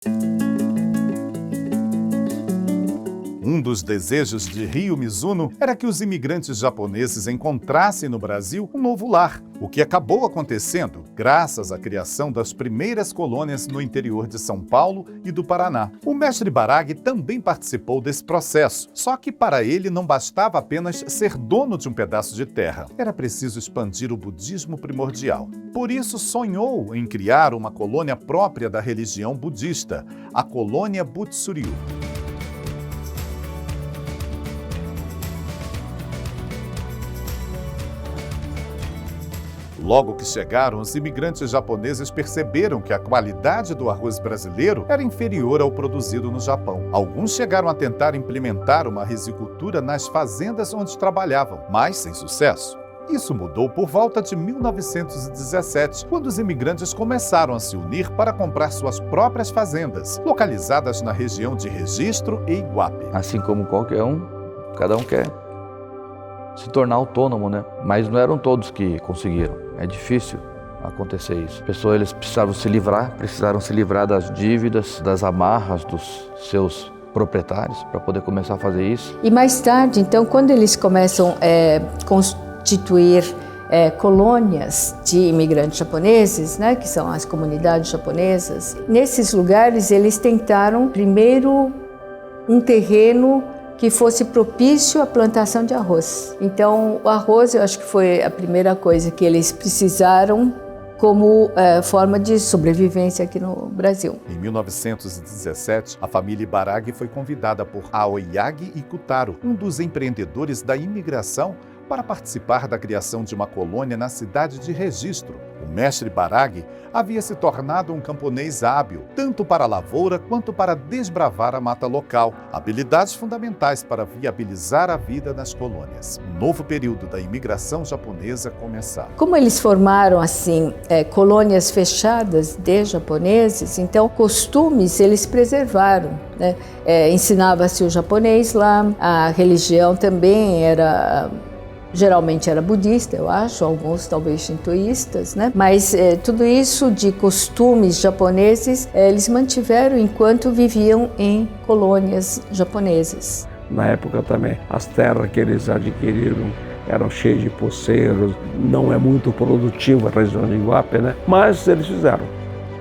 Um dos desejos de Ryo Mizuno era que os imigrantes japoneses encontrassem no Brasil um novo lar, o que acabou acontecendo graças à criação das primeiras colônias no interior de São Paulo e do Paraná. O mestre Ibaragi também participou desse processo, só que para ele não bastava apenas ser dono de um pedaço de terra. Era preciso expandir o budismo primordial. Por isso sonhou em criar uma colônia própria da religião budista, a colônia Butsuryu. Logo que chegaram, os imigrantes japoneses perceberam que a qualidade do arroz brasileiro era inferior ao produzido no Japão. Alguns chegaram a tentar implementar uma risicultura nas fazendas onde trabalhavam, mas sem sucesso. Isso mudou por volta de 1917, quando os imigrantes começaram a se unir para comprar suas próprias fazendas, localizadas na região de Registro e Iguape. Assim como qualquer um, cada um quer se tornar autônomo, né? Mas não eram todos que conseguiram. É difícil acontecer isso. As pessoas, eles precisaram se livrar das dívidas, das amarras dos seus proprietários para poder começar a fazer isso. E mais tarde, então, quando eles começam a constituir colônias de imigrantes japoneses, né, que são as comunidades japonesas, nesses lugares eles tentaram primeiro um terreno que fosse propício à plantação de arroz. Então, o arroz, eu acho que foi a primeira coisa que eles precisaram como forma de sobrevivência aqui no Brasil. Em 1917, a família Ibaragi foi convidada por Aoyagi Ikutaro, um dos empreendedores da imigração, para participar da criação de uma colônia na cidade de Registro. O mestre Ibaragi havia se tornado um camponês hábil, tanto para a lavoura quanto para desbravar a mata local, habilidades fundamentais para viabilizar a vida nas colônias. Um novo período da imigração japonesa começava. Como eles formaram assim colônias fechadas de japoneses, então costumes eles preservaram, né? Ensinava-se o japonês lá, a religião também geralmente era budista, eu acho, alguns talvez shintoístas, né? Mas tudo isso de costumes japoneses, eles mantiveram enquanto viviam em colônias japonesas. Na época também, as terras que eles adquiriram eram cheias de poceiros, não é muito produtiva a região de Iguape, né? Mas eles fizeram.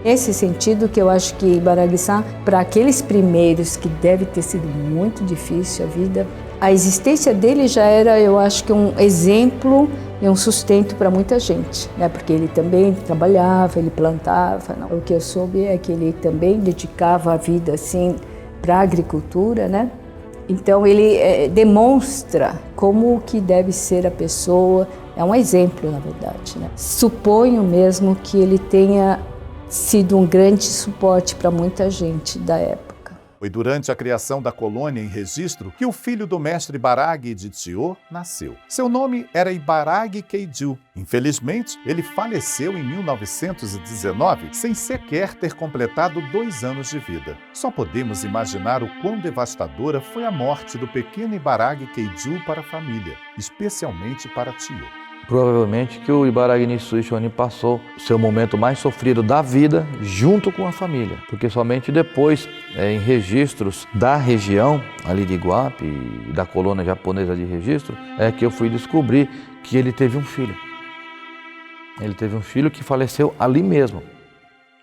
Nesse sentido que eu acho que Ibaragi-san, para aqueles primeiros que deve ter sido muito difícil a vida, a existência dele já era, eu acho que um exemplo e um sustento para muita gente, né? Porque ele também trabalhava, ele plantava. Não? O que eu soube é que ele também dedicava a vida assim para a agricultura, né? Então ele demonstra como que deve ser a pessoa, é um exemplo na verdade, né? Suponho mesmo que ele tenha sido um grande suporte para muita gente da época. Foi durante a criação da colônia em Registro que o filho do mestre Ibaragi de Chiyo nasceu. Seu nome era Ibaragi Keiju. Infelizmente, ele faleceu em 1919 sem sequer ter completado 2 anos de vida. Só podemos imaginar o quão devastadora foi a morte do pequeno Ibaragi Keiju para a família, especialmente para Chiyo. Provavelmente que o Ibaragi Nisui Shonin passou o seu momento mais sofrido da vida junto com a família, porque somente depois, em registros da região ali de Iguape e da colônia japonesa de Registro, é que eu fui descobrir que ele teve um filho. Ele teve um filho que faleceu ali mesmo,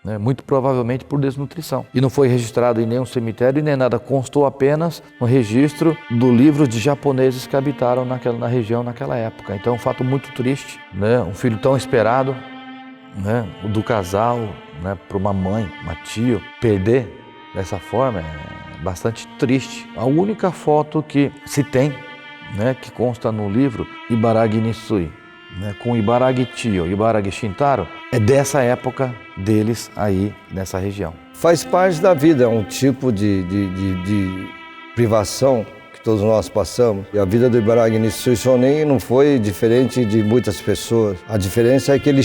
né, muito provavelmente por desnutrição. E não foi registrado em nenhum cemitério e nem nada, constou apenas no registro do livro de japoneses que habitaram na região naquela época. Então é um fato muito triste, né? Um filho tão esperado, né, do casal, né, para uma mãe, uma tia, perder dessa forma é bastante triste. A única foto que se tem, né, que consta no livro Ibaragi Nisui, né, com Ibaragi Chiyo e Ibaragi Shintaro, é dessa época deles aí nessa região. Faz parte da vida, é um tipo de privação que todos nós passamos. E a vida do Ibaragi Nisui Shonin não foi diferente de muitas pessoas. A diferença é que ele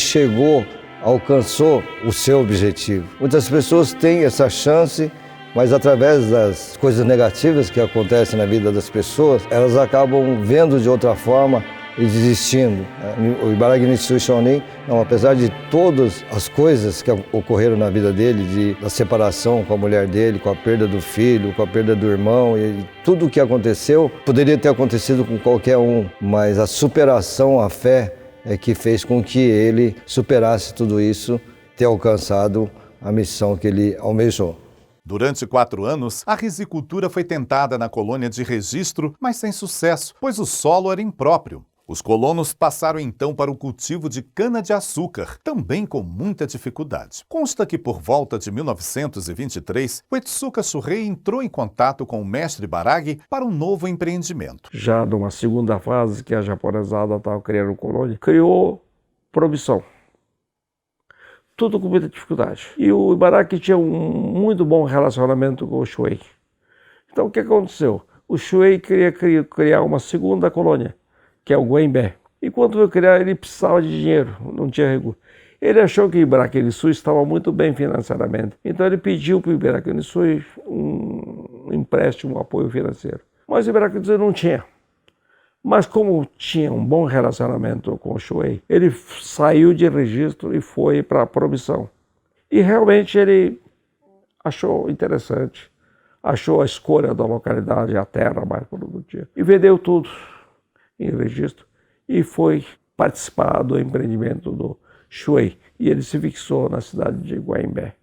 alcançou o seu objetivo. Muitas pessoas têm essa chance, mas através das coisas negativas que acontecem na vida das pessoas, elas acabam vendo de outra forma e desistindo. O Ibaraki Nissui Shonin, apesar de todas as coisas que ocorreram na vida dele, da separação com a mulher dele, com a perda do filho, com a perda do irmão, e tudo o que aconteceu, poderia ter acontecido com qualquer um, mas a superação, a fé, é que fez com que ele superasse tudo isso, ter alcançado a missão que ele almejou. Durante 4 anos, a risicultura foi tentada na colônia de Registro, mas sem sucesso, pois o solo era impróprio. Os colonos passaram então para o cultivo de cana-de-açúcar, também com muita dificuldade. Consta que por volta de 1923, o Etsuka Shuhei entrou em contato com o mestre Ibaraki para um novo empreendimento. Já numa segunda fase, que a japonesada estava criando colônia, criou produção. Tudo com muita dificuldade. E o Ibaraki tinha um muito bom relacionamento com o Shuhei. Então o que aconteceu? O Shuhei queria criar uma segunda colônia, que é o Guaimbé. E quando foi criar, ele precisava de dinheiro, não tinha recurso. Ele achou que o Ibaraki Nissui estava muito bem financeiramente. Então ele pediu para o Ibaraki Nissui um empréstimo, um apoio financeiro. Mas o Ibaraki Nissui não tinha. Mas como tinha um bom relacionamento com o Shuhei, ele saiu de Registro e foi para a Promissão. E realmente ele achou interessante, achou a escolha da localidade, a terra mais produtiva. E vendeu tudo em Registro e foi participar do empreendimento do Shuhei. E ele se fixou na cidade de Guaimbé.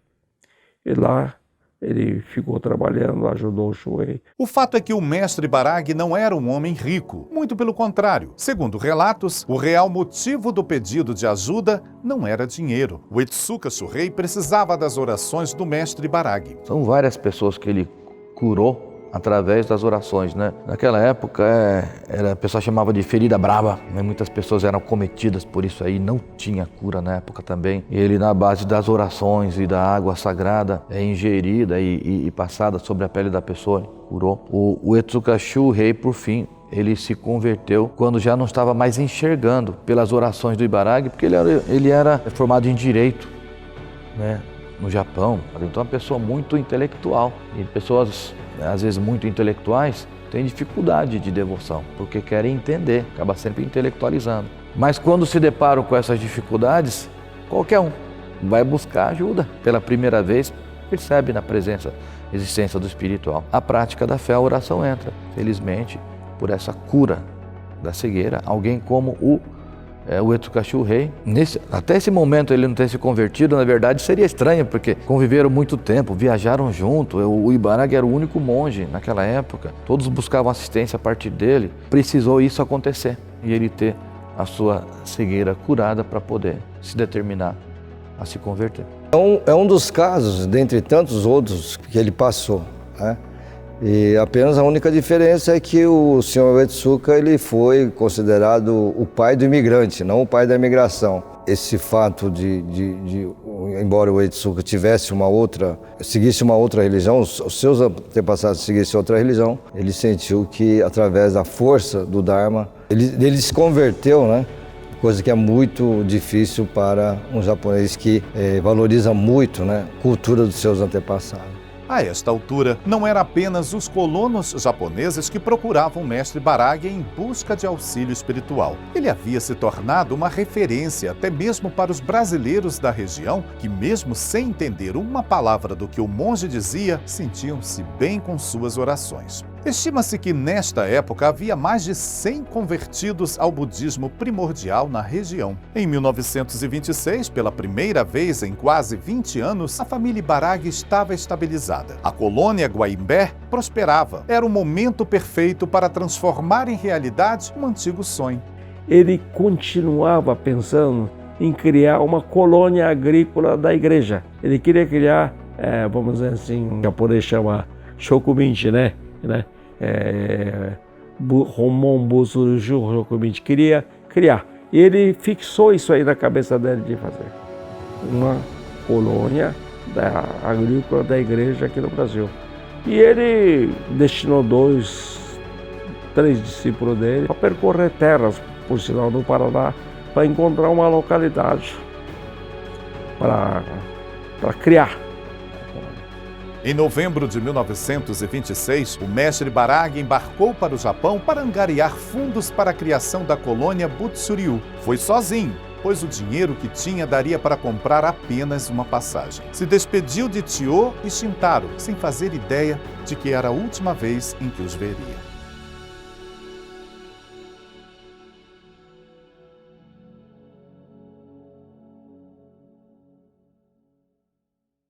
E lá ele ficou trabalhando, ajudou o Shuhei. O fato é que o mestre Ibaraki não era um homem rico, muito pelo contrário. Segundo relatos, o real motivo do pedido de ajuda não era dinheiro. O Etsuka Shuhei precisava das orações do mestre Ibaraki. São várias pessoas que ele curou através das orações, né? Naquela época, a pessoa chamava de ferida brava, né? Muitas pessoas eram cometidas por isso aí, não tinha cura na época também. E ele, na base das orações e da água sagrada, ingerida e passada sobre a pele da pessoa, curou. O Etsuka Shuhei, por fim, ele se converteu quando já não estava mais enxergando pelas orações do Ibaraki, porque ele era formado em Direito, né? No Japão. Então, uma pessoa muito intelectual. E pessoas, às vezes, muito intelectuais têm dificuldade de devoção, porque querem entender, acaba sempre intelectualizando. Mas quando se deparam com essas dificuldades, qualquer um vai buscar ajuda. Pela primeira vez, percebe na presença, existência do espiritual. A prática da fé, a oração entra. Felizmente, por essa cura da cegueira, alguém como o Etsuka Shuhei, até esse momento ele não ter se convertido, na verdade seria estranho, porque conviveram muito tempo, viajaram junto, o Ibaraki era o único monge naquela época, todos buscavam assistência a partir dele, precisou isso acontecer e ele ter a sua cegueira curada para poder se determinar a se converter. É um dos casos, dentre tantos outros que ele passou, né? E apenas a única diferença é que o senhor Etsuka ele foi considerado o pai do imigrante, não o pai da imigração. Esse fato embora o Etsuka seguisse uma outra religião, os seus antepassados seguissem outra religião, ele sentiu que através da força do Dharma, ele se converteu, né? Coisa que é muito difícil para um japonês que valoriza muito, né, a cultura dos seus antepassados. A esta altura, não era apenas os colonos japoneses que procuravam o mestre Ibaraki em busca de auxílio espiritual. Ele havia se tornado uma referência até mesmo para os brasileiros da região, que mesmo sem entender uma palavra do que o monge dizia, sentiam-se bem com suas orações. Estima-se que nesta época havia mais de 100 convertidos ao budismo primordial na região. Em 1926, pela primeira vez em quase 20 anos, a família Ibaraki estava estabilizada. A colônia Guaimbé prosperava. Era o momento perfeito para transformar em realidade um antigo sonho. Ele continuava pensando em criar uma colônia agrícola da igreja. Ele queria criar, vamos dizer assim, o japonês chama shokuminchi, né? Homon Busu Shokuminchi, queria criar. E ele fixou isso aí na cabeça dele de fazer uma colônia agrícola da igreja aqui no Brasil. E ele destinou 3 discípulos dele para percorrer terras, por sinal, no Paraná, para encontrar uma localidade para criar. Em novembro de 1926, o mestre Barag embarcou para o Japão para angariar fundos para a criação da colônia Butsuryu. Foi sozinho, pois o dinheiro que tinha daria para comprar apenas uma passagem. Se despediu de Chiyo e Shintaro, sem fazer ideia de que era a última vez em que os veria.